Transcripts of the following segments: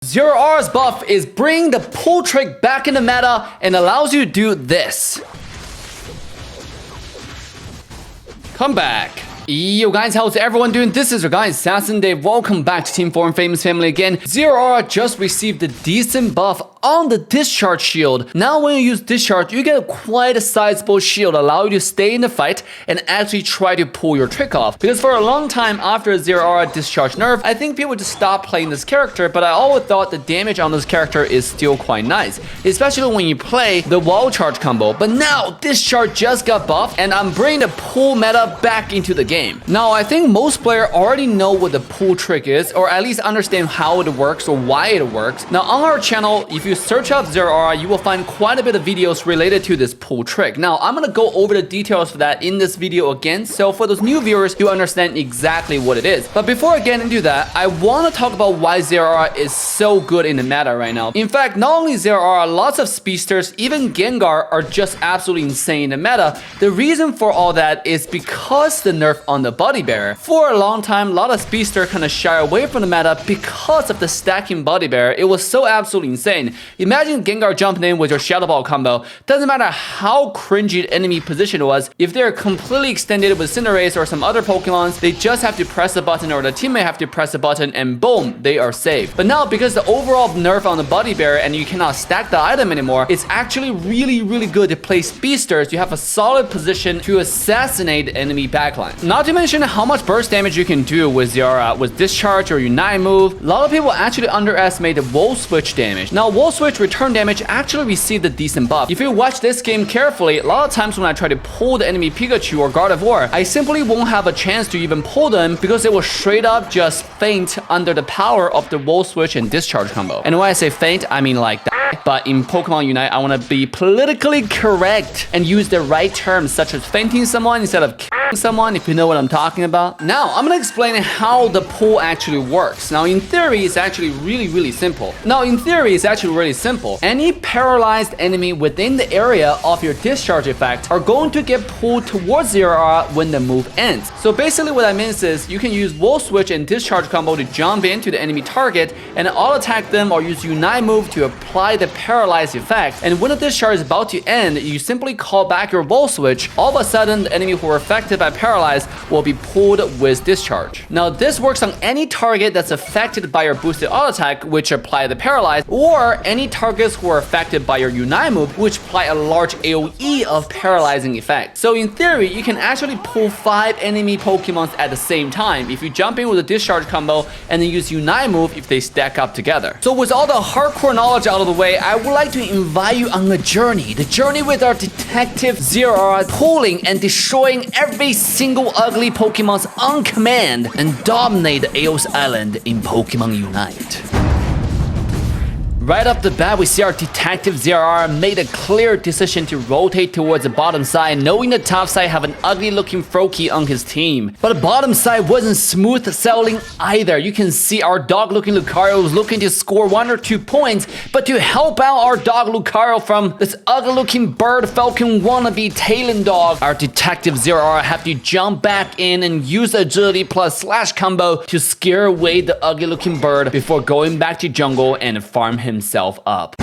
Zeraora's buff is bringing the pull trick back in the meta and allows you to do this. Come back. Yo guys, how's everyone doing? This is your guy Assassin Dave. Welcome back to Team 4 and Famous Family again. Zeraora just received a decent buff on the discharge shield. Now when you use discharge, you get quite a sizable shield, allow you to stay in the fight and actually try to pull your trick off. Because for a long time after Zeraora discharge nerf, I think people just stopped playing this character, but I always thought the damage on this character is still quite nice, especially when you play the wall charge combo. But now discharge just got buffed and I'm bringing the pull meta back into the game. Now, I think most players already know what the pull trick is, or at least understand how it works or why it works. Now, on our channel, if you search up Zeraora, you will find quite a bit of videos related to this pull trick. Now, I'm gonna go over the details for that in this video again, so for those new viewers, you understand exactly what it is. But before I get into that, I want to talk about why Zeraora is so good in the meta right now. In fact, not only Zeraora, lots of speedsters, even Gengar, are just absolutely insane in the meta. The reason for all that is because the nerf on the body bearer. For a long time, a lot of speedsters kind of shy away from the meta because of the stacking body bearer. It was so absolutely insane. Imagine Gengar jumping in with your Shadow Ball combo. Doesn't matter how cringy the enemy position was, if they're completely extended with Cinderace or some other Pokemons, they just have to press a button or the teammate have to press a button and boom, they are safe. But now because the overall nerf on the body bearer and you cannot stack the item anymore, it's actually really good to play speedsters. You have a solid position to assassinate enemy backline. Not to mention how much burst damage you can do with Zeraora with discharge or unite move. A lot of people actually underestimate the wall switch damage. Now wall switch return damage actually received a decent buff. If you watch this game carefully, a lot of times when I try to pull the enemy Pikachu or Gardevoir, I simply won't have a chance to even pull them because they will straight up just faint under the power of the wall switch and discharge combo. And when I say faint, I mean like that. But in Pokemon Unite, I want to be politically correct and use the right terms such as fainting someone instead of killing someone, if you know what I'm talking about. Now, I'm going to explain how the pull actually works. Now, in theory, it's actually really simple. Any paralyzed enemy within the area of your discharge effect are going to get pulled towards Zeraora when the move ends. So basically what that means is you can use wall switch and discharge combo to jump into the enemy target and auto attack them, or use unite move to apply the paralyzed effect. And when the discharge is about to end, you simply call back your wall switch. All of a sudden, the enemy who are affected by paralyzed will be pulled with discharge. Now this works on any target that's affected by your boosted auto attack, which apply the paralyzed, or any targets who are affected by your unite move, which apply a large AoE of paralyzing effect. So in theory, you can actually pull 5 enemy Pokemons at the same time if you jump in with a discharge combo and then use unite move if they stack up together. So with all the hardcore knowledge out of the way, I would like to invite you on a journey. The journey with our detective Zeraora, pulling and destroying every single ugly Pokemons on command and dominate Eos Island in Pokemon Unite. Right off the bat, we see our detective Zeraora made a clear decision to rotate towards the bottom side, knowing the top side have an ugly looking Froakie on his team. But the bottom side wasn't smooth sailing either. You can see our dog looking Lucario was looking to score 1 or 2 points, but to help out our dog Lucario from this ugly looking bird falcon wannabe Talon dog, our detective Zeraora have to jump back in and use agility plus slash combo to scare away the ugly looking bird before going back to jungle and farm himself up.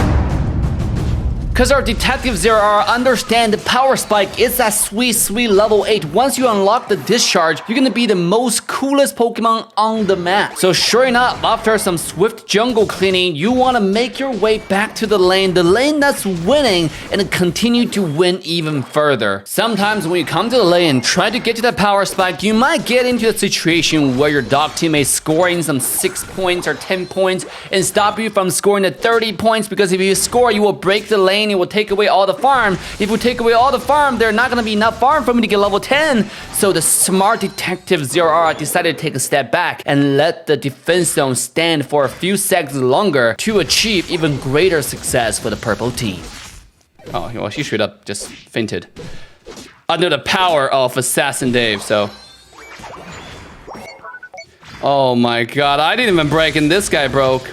Because our detective Zeraora understand the power spike is that sweet level 8. Once you unlock the discharge, you're gonna be the most coolest Pokemon on the map. So sure enough, after some swift jungle cleaning, you want to make your way back to the lane that's winning, and continue to win even further. Sometimes when you come to the lane and try to get to that power spike, you might get into a situation where your dog teammate scoring some 6 points or 10 points and stop you from scoring the 30 points, because if you score, you will break the lane. It will take away all the farm. If you take away all the farm, there's not going to be enough farm for me to get level 10. So the smart detective Zeraora decided to take a step back and let the defense zone stand for a few seconds longer to achieve even greater success for the purple team. Oh, well, he straight up just fainted under the power of Assassin Dave, so. Oh my god, I didn't even break and this guy broke.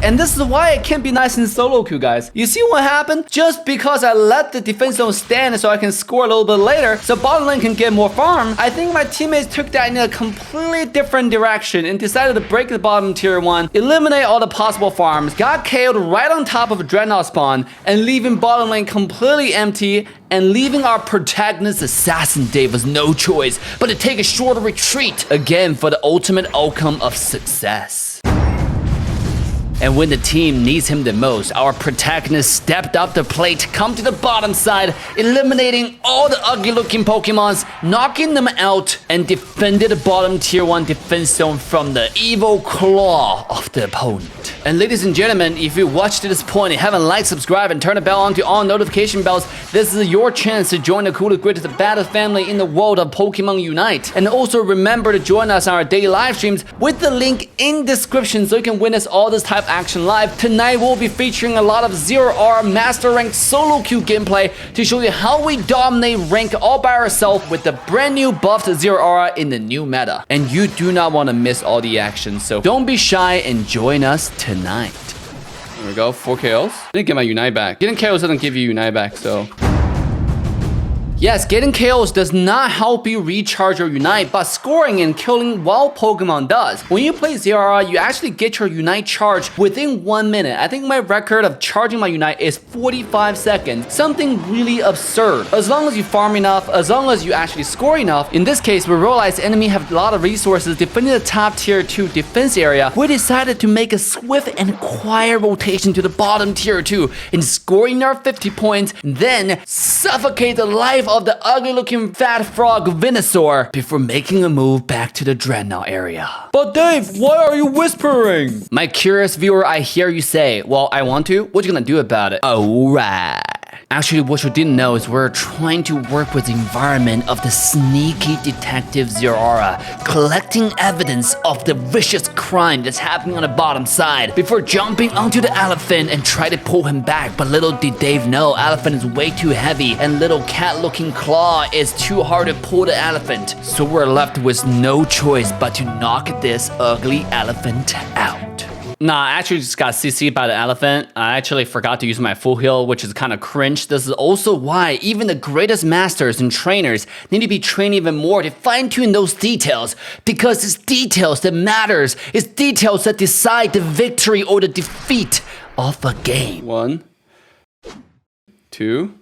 And this is why I can't be nice in solo queue, guys. You see what happened? Just because I let the defense zone stand so I can score a little bit later, so bottom lane can get more farm, I think my teammates took that in a completely different direction and decided to break the bottom tier 1, eliminate all the possible farms, got KO'd right on top of a Dreadnought spawn, and leaving bottom lane completely empty, and leaving our protagonist Assassin Dave with no choice but to take a shorter retreat, again for the ultimate outcome of success. And when the team needs him the most, our protagonist stepped up the plate to come to the bottom side, eliminating all the ugly-looking Pokemons, knocking them out, and defended the bottom tier 1 defense zone from the evil claw of the opponent. And ladies and gentlemen, if you watched to this point and haven't liked, subscribe, and turn the bell on to all notification bells, this is your chance to join the coolest, greatest battle family in the world of Pokemon Unite. And also remember to join us on our daily live streams with the link in description so you can witness all this type action live. Tonight we'll be featuring a lot of Zeraora Master Rank solo queue gameplay to show you how we dominate rank all by ourselves with the brand new buffed Zeraora in the new meta. And you do not want to miss all the action, so don't be shy and join us tonight. There we go, 4 KOs. Didn't get my Unite back. Getting KOs doesn't give you Unite back, so... Yes, getting KOs does not help you recharge your Unite, but scoring and killing wild Pokemon does. When you play Zeraora, you actually get your Unite charge within 1 minute. I think my record of charging my Unite is 45 seconds. Something really absurd. As long as you farm enough, as long as you actually score enough. In this case, we realized enemy have a lot of resources defending the top tier 2 defense area. We decided to make a swift and quiet rotation to the bottom tier 2 and scoring our 50 points, then suffocate the life of the ugly-looking fat frog Venusaur before making a move back to the Dreadnought area. But Dave, why are you whispering? My curious viewer, I hear you say, well, I want to. What you gonna do about it? Alright. Actually, what you didn't know is we're trying to work with the environment of the sneaky detective Zeraora, collecting evidence of the vicious crime that's happening on the bottom side before jumping onto the elephant and try to pull him back. But little did Dave know, elephant is way too heavy and little cat-looking claw is too hard to pull the elephant. So we're left with no choice but to knock this ugly elephant out. Nah, I actually just got CC'd by the elephant. I actually forgot to use my full heal, which is kind of cringe. This is also why even the greatest masters and trainers need to be trained even more to fine-tune those details. Because it's details that matters. It's details that decide the victory or the defeat of a game. 1, 2.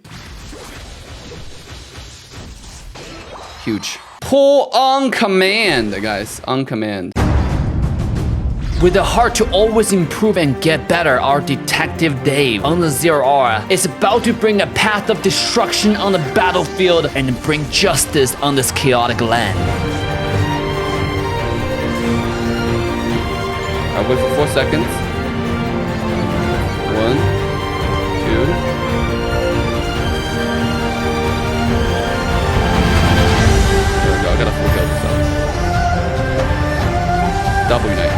Huge. Pull on command, guys. On command. With a heart to always improve and get better, our Detective Dave on the Zeraora is about to bring a path of destruction on the battlefield and bring justice on this chaotic land. I'll wait for 4 seconds. 1, 2. There we go, I got a full kill this time. Double Unite.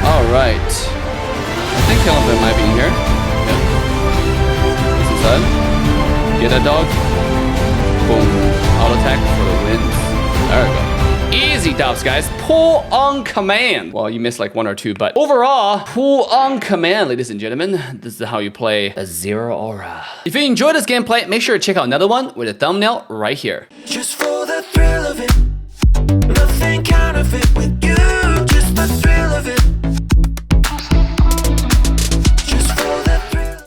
Alright. I think elephant might be in here. Yep. What's inside? Get that dog. Boom. Auto attack for the wins. There we go. Easy dubs, guys. Pull on command. Well, you missed like 1 or 2, but overall, pull on command, ladies and gentlemen. This is how you play a Zeraora. If you enjoyed this gameplay, make sure to check out another one with a thumbnail right here. Just for the thrill of it. Nothing counterfeit with you. Just the thrill of it.